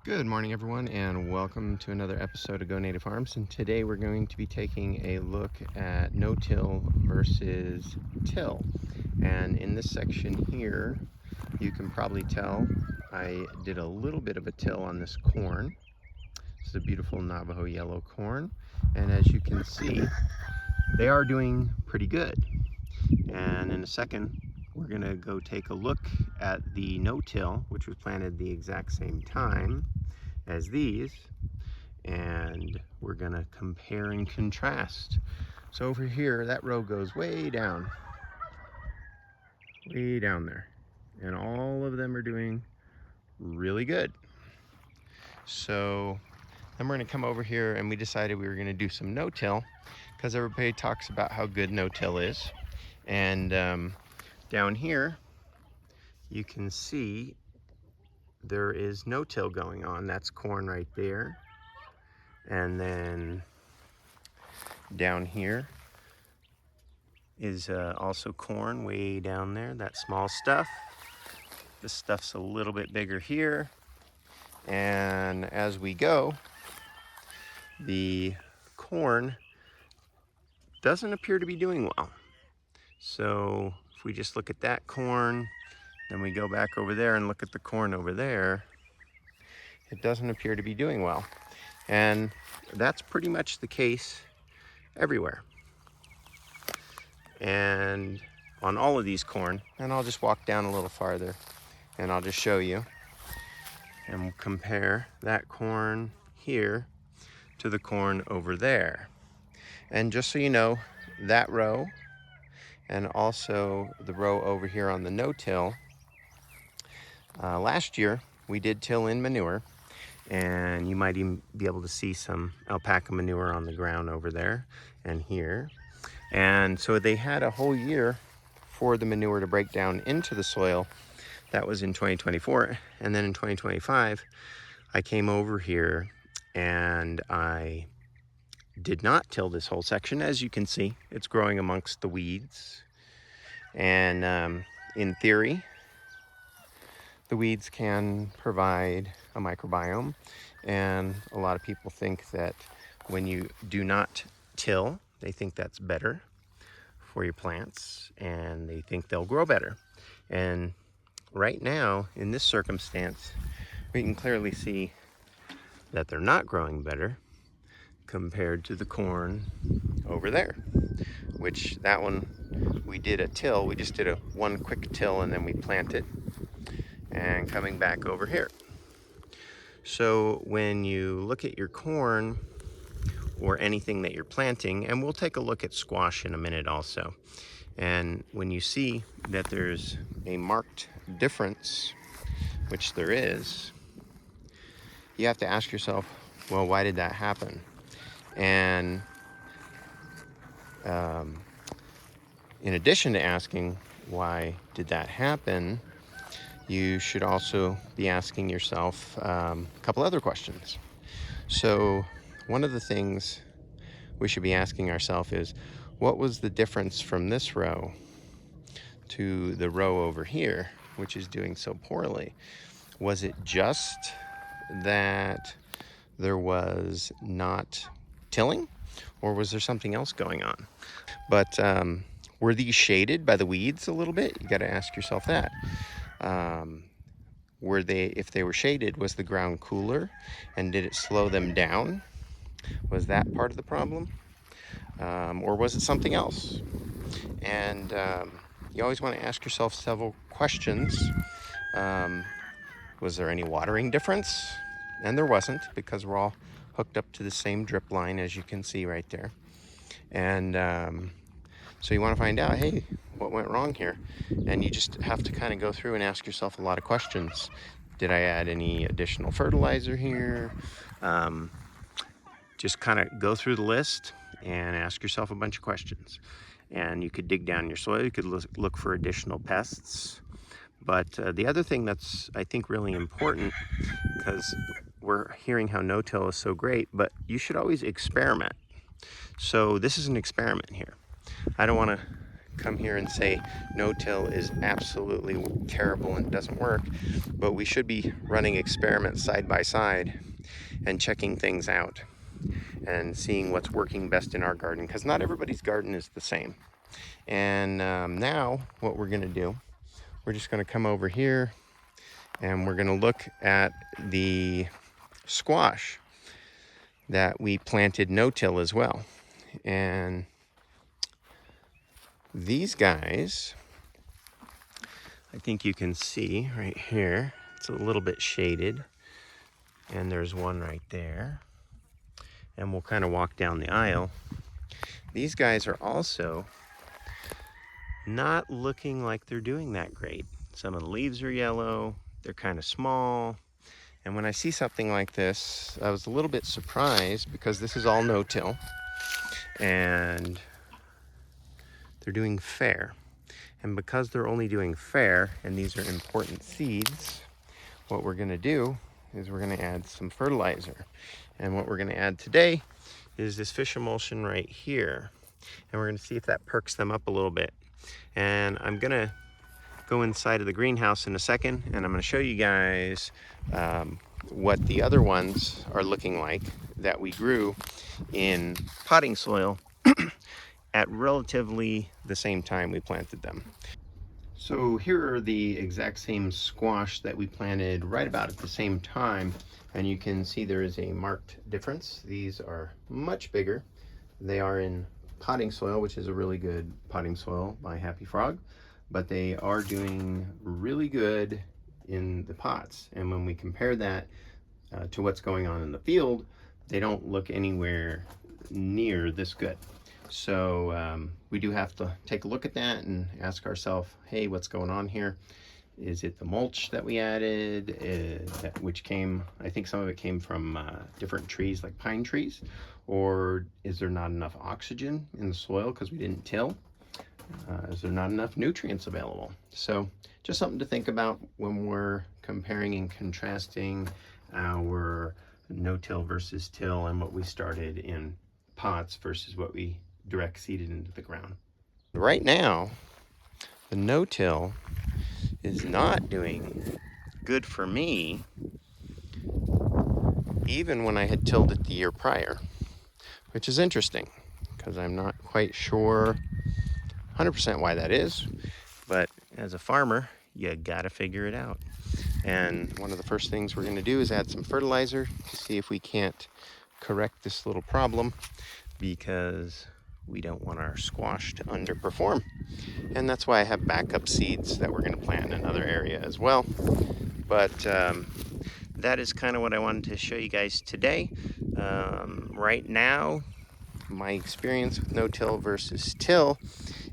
Good morning, everyone, and welcome to another episode of Go Native Farms. And today we're going to be taking a look at no-till versus till. And in this section here, you can probably tell I did a little bit of a till on this corn. This is a beautiful Navajo yellow corn. And as you can see, they are doing pretty good. And in a second, we're going to go take a look at the no-till, which was planted the exact same time as these, and we're gonna compare and contrast. So over here, that row goes way down there, and all of them are doing really good. So then we're gonna come over here, and we decided we were gonna do some no-till because everybody talks about how good no-till is. And down here you can see there is no-till going on. That's corn right there. And then down here is also corn way down there, that small stuff. This stuff's a little bit bigger here. And as we go, the corn doesn't appear to be doing well. So if we just look at that corn, then we go back over there and look at the corn over there, it doesn't appear to be doing well. And that's pretty much the case everywhere. And on all of these corn, and I'll just walk down a little farther and I'll just show you, and we'll compare that corn here to the corn over there. And just so you know, that row and also the row over here on the no-till, last year we did till in manure, and you might even be able to see some alpaca manure on the ground over there and here. And so they had a whole year for the manure to break down into the soil. That was in 2024. And then in 2025, I came over here and I did not till this whole section. As you can see, it's growing amongst the weeds. And in theory, the weeds can provide a microbiome. And a lot of people think that when you do not till, they think that's better for your plants and they think they'll grow better. And right now, in this circumstance, we can clearly see that they're not growing better compared to the corn over there, which that one we did a till. We just did one quick till and then we plant it, and coming back over here. So when you look at your corn or anything that you're planting, and we'll take a look at squash in a minute also, and when you see that there's a marked difference, which there is, you have to ask yourself, well, why did that happen? And in addition to asking why did that happen, you should also be asking yourself a couple other questions. So one of the things we should be asking ourselves is, what was the difference from this row to the row over here, which is doing so poorly? Was it just that there was not tilling, or was there something else going on? But were these shaded by the weeds a little bit? You got to ask yourself that. If they were shaded, was the ground cooler, and did it slow them down? Was that part of the problem? Or was it something else? And you always want to ask yourself several questions. Was there any watering difference? And there wasn't, because we're all hooked up to the same drip line, as you can see right there. And so you want to find out, hey, what went wrong here? And you just have to kind of go through and ask yourself a lot of questions. Did I add any additional fertilizer here? Just kind of go through the list and ask yourself a bunch of questions. And you could dig down your soil, you could look for additional pests. But the other thing that's, I think, really important, because we're hearing how no-till is so great, but you should always experiment. So this is an experiment here. I don't want to come here and say no-till is absolutely terrible and doesn't work, but we should be running experiments side by side and checking things out and seeing what's working best in our garden, because not everybody's garden is the same. And now what we're gonna do, we're just gonna come over here and we're gonna look at the squash that we planted no-till as well. And these guys, I think you can see right here, it's a little bit shaded, and there's one right there. And we'll kind of walk down the aisle. These guys are also not looking like they're doing that great. Some of the leaves are yellow, they're kind of small. And when I see something like this, I was a little bit surprised because this is all no-till and they're doing fair. And because they're only doing fair, and these are important seeds, what we're gonna do is we're gonna add some fertilizer. And what we're gonna add today is this fish emulsion right here. And we're gonna see if that perks them up a little bit. And I'm gonna go inside of the greenhouse in a second, and I'm gonna show you guys what the other ones are looking like that we grew in potting soil at relatively the same time we planted them. So here are the exact same squash that we planted right about at the same time, and you can see there is a marked difference. These are much bigger. They are in potting soil, which is a really good potting soil by Happy Frog, but they are doing really good in the pots. And when we compare that to what's going on in the field, they don't look anywhere near this good. So we do have to take a look at that and ask ourselves, hey, what's going on here? Is it the mulch that we added, which came, I think some of it came from different trees like pine trees, or is there not enough oxygen in the soil because we didn't till? Is there not enough nutrients available? So just something to think about when we're comparing and contrasting our no-till versus till and what we started in pots versus what we direct seeded into the ground. Right now, the no-till is not doing good for me, even when I had tilled it the year prior, which is interesting because I'm not quite sure 100% why that is, but as a farmer, you gotta figure it out. And one of the first things we're gonna do is add some fertilizer to see if we can't correct this little problem, because we don't want our squash to underperform. And that's why I have backup seeds that we're gonna plant in another area as well. But that is kind of what I wanted to show you guys today. Right now, my experience with no-till versus till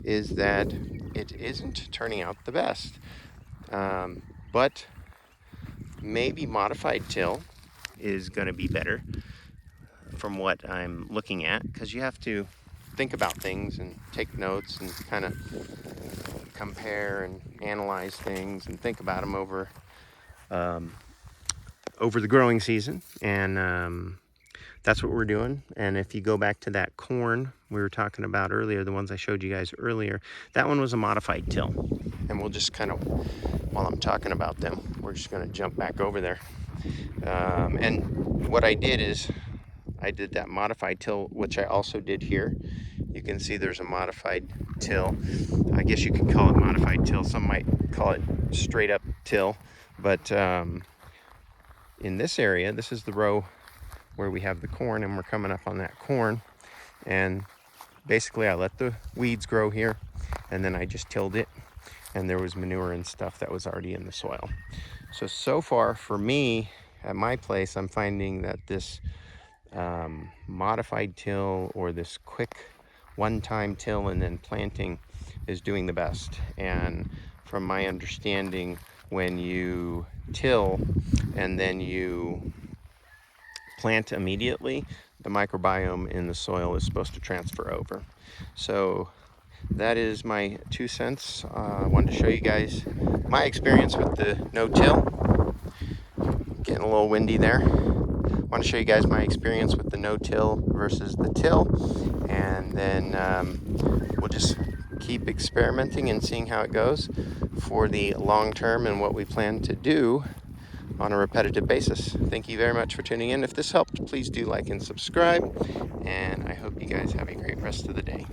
is that it isn't turning out the best. But maybe modified till is gonna be better from what I'm looking at, because you have to think about things and take notes and kind of compare and analyze things and think about them over the growing season. And that's what we're doing. And if you go back to that corn we were talking about earlier, the ones I showed you guys earlier, that one was a modified till. And we'll just kind of, while I'm talking about them, we're just going to jump back over there. And what I did is I did that modified till, which I also did here. You can see there's a modified till. I guess you could call it modified till. Some might call it straight up till. But in this area, this is the row where we have the corn, and we're coming up on that corn. And basically I let the weeds grow here, and then I just tilled it, and there was manure and stuff that was already in the soil. So far for me at my place, I'm finding that this modified till, or this quick one-time till and then planting, is doing the best. And from my understanding, when you till and then you plant immediately, the microbiome in the soil is supposed to transfer over. So that is my 2 cents. I wanted to show you guys my experience with the no-till. Getting a little windy there. I want to show you guys my experience with the no-till versus the till, and then we'll just keep experimenting and seeing how it goes for the long term and what we plan to do on a repetitive basis. Thank you very much for tuning in. If this helped, please do like and subscribe, and I hope you guys have a great rest of the day.